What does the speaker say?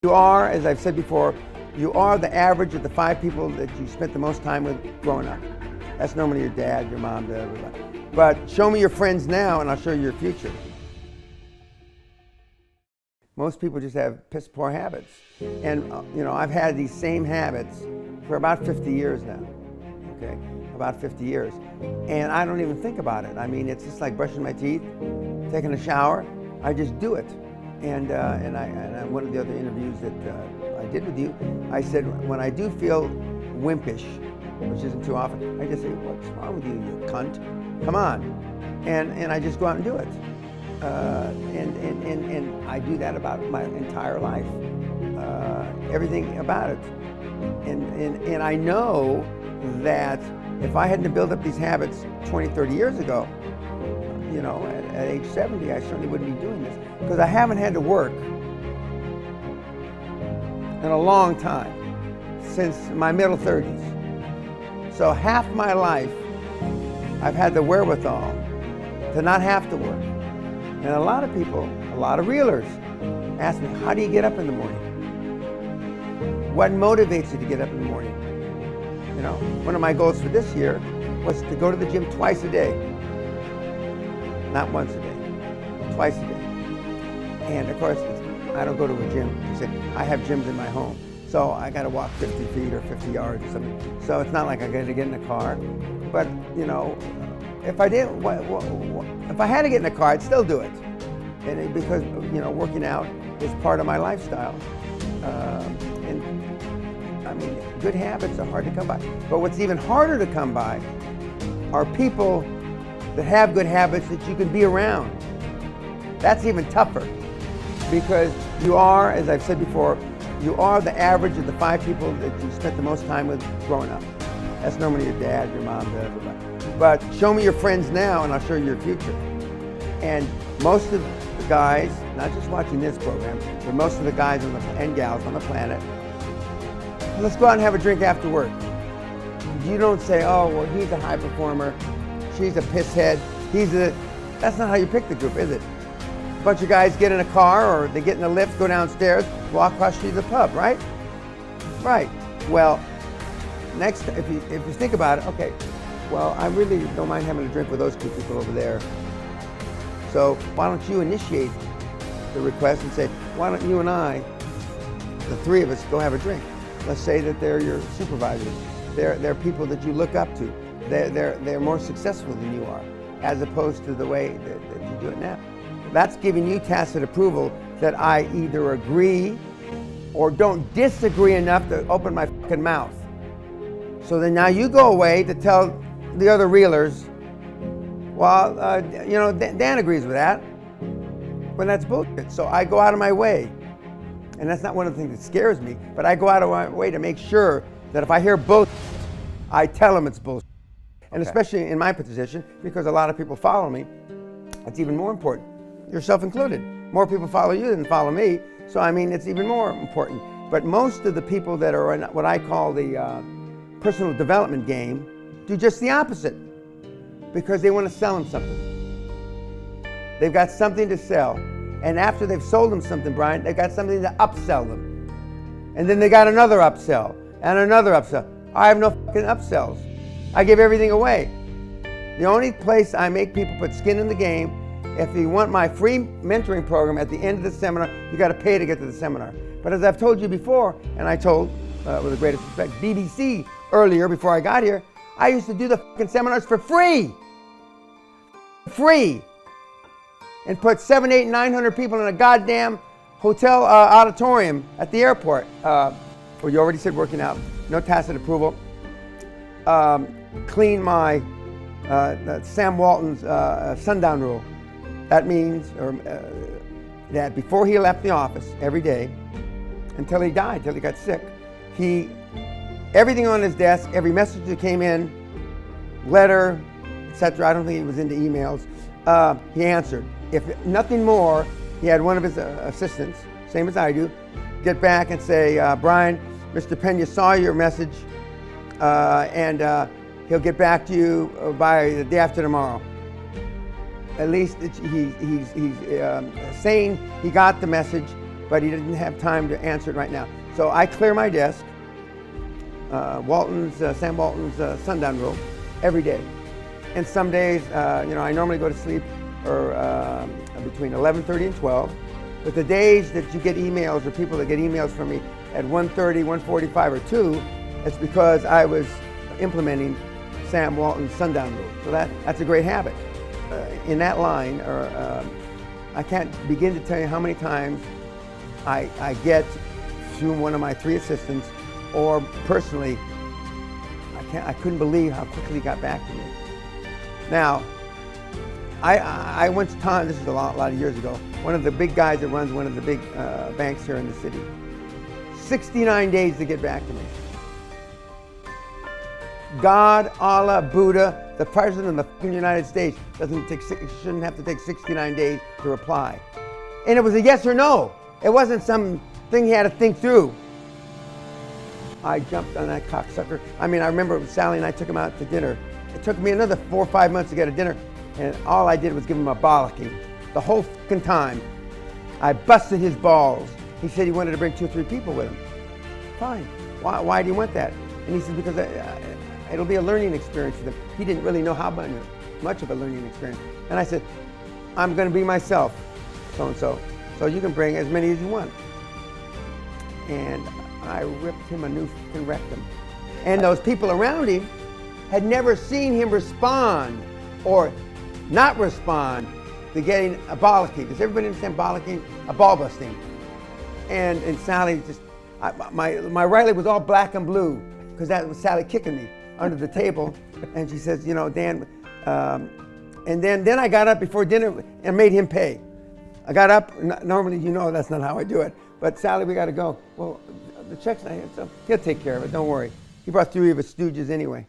You are, as I've said before, you are the average of the 5 people that you spent the most time with growing up. That's normally your dad, your mom, everybody. But show me your friends now and I'll show you your future. Most people just have piss poor habits. And I've had these same habits for about 50 years now, okay? About 50 years. And I don't even think about it. I mean, it's just like brushing my teeth, taking a shower. I just do it. And one of the other interviews that I did with you, I said, when I do feel wimpish, which isn't too often, I just say, what's wrong with you, you cunt? Come on. And I just go out and do it. And I do that about my entire life, everything about it. And I know that if I hadn't built up these habits 20, 30 years ago, at age 70, I certainly wouldn't be doing this. Because I haven't had to work in a long time, since my middle 30s. So half my life, I've had the wherewithal to not have to work. And a lot of people, a lot of reelers, ask me, how do you get up in the morning? What motivates you to get up in the morning? One of my goals for this year was to go to the gym twice a day. Not once a day, twice a day. And of course, I don't go to a gym. I have gyms in my home. So I got to walk 50 feet or 50 yards or something. So it's not like I got to get in a car. But, if I had to get in a car, I'd still do it. And because, working out is part of my lifestyle. And I mean, good habits are hard to come by. But what's even harder to come by are people that have good habits that you can be around. That's even tougher, because you are, as I've said before, you are the average of the 5 people that you spent the most time with growing up. That's normally your dad, your mom, everybody. But show me your friends now and I'll show you your future. And most of the guys, not just watching this program, but most of the guys and gals on the planet, let's go out and have a drink after work. You don't say, oh, well, he's a high performer, she's a pisshead, that's not how you pick the group, is it? A bunch of guys get in a car or they get in a lift, go downstairs, walk across the street to the pub, right? Right. Well, next, if you think about it, okay, well, I really don't mind having a drink with those 2 people over there. So why don't you initiate the request and say, why don't you and I, the 3 of us, go have a drink? Let's say that they're your supervisors. They're people that you look up to. They're more successful than you are, as opposed to the way that you do it now. That's giving you tacit approval that I either agree or don't disagree enough to open my fucking mouth. So then now you go away to tell the other reelers, well, Dan agrees with that, when that's bullshit. So I go out of my way. And that's not one of the things that scares me, but I go out of my way to make sure that if I hear bullshit, I tell them it's bullshit. And especially in my position, because a lot of people follow me, it's even more important, yourself included. More people follow you than follow me, so I mean, it's even more important. But most of the people that are in what I call the personal development game do just the opposite, because they want to sell them something. They've got something to sell. And after they've sold them something, Brian, they've got something to upsell them. And then they got another upsell and another upsell. I have no fucking upsells. I give everything away. The only place I make people put skin in the game, if you want my free mentoring program at the end of the seminar, you got to pay to get to the seminar. But as I've told you before, and I told, with the greatest respect, BBC earlier before I got here, I used to do the fucking seminars for free. Free. And put 700, 800, 900 people in a goddamn hotel auditorium at the airport. Well, you already said working out, no tacit approval. Clean my Sam Walton's sundown rule. That means that before he left the office every day, until he died, until he got sick, everything on his desk, every message that came in, letter, etc. I don't think he was into emails. He answered. If nothing more, he had one of his assistants, same as I do, get back and say, Brian, Mr. Pena saw your message, and he'll get back to you by the day after tomorrow. At least he's saying he got the message, but he didn't have time to answer it right now. So I clear my desk, Sam Walton's sundown rule, every day. And some days, I normally go to sleep between 11:30 and 12. But the days that you get emails or people that get emails from me at 1:30, 1:45, or 2, it's because I was implementing Sam Walton's sundown rule. So that's a great habit. In that line, I can't begin to tell you how many times I get through one of my 3 assistants, or personally, I couldn't believe how quickly he got back to me. Now, I once taught, this is a lot of years ago, one of the big guys that runs one of the big banks here in the city, 69 days to get back to me. God, Allah, Buddha, the President of the United States shouldn't have to take 69 days to reply. And it was a yes or no. It wasn't some thing he had to think through. I jumped on that cocksucker. I remember Sally and I took him out to dinner. It took me another 4 or 5 months to get a dinner, and all I did was give him a bollocking. The whole fucking time. I busted his balls. He said he wanted to bring 2 or 3 people with him. Fine. Why do you want that? And he said, because it'll be a learning experience for them. He didn't really know how much of a learning experience. And I said, I'm going to be myself, so-and-so. So you can bring as many as you want. And I ripped him a new fucking rectum. And those people around him had never seen him respond or not respond to getting a bollocking. Does everybody understand bollocking? A ball busting. And Sally just, my right leg was all black and blue because that was Sally kicking me under the table. And she says, Dan, and then I got up before dinner and made him pay. I got up, normally that's not how I do it, but Sally, we got to go. Well, the check's not here, so he'll take care of it, don't worry. He brought 3 of his stooges anyway.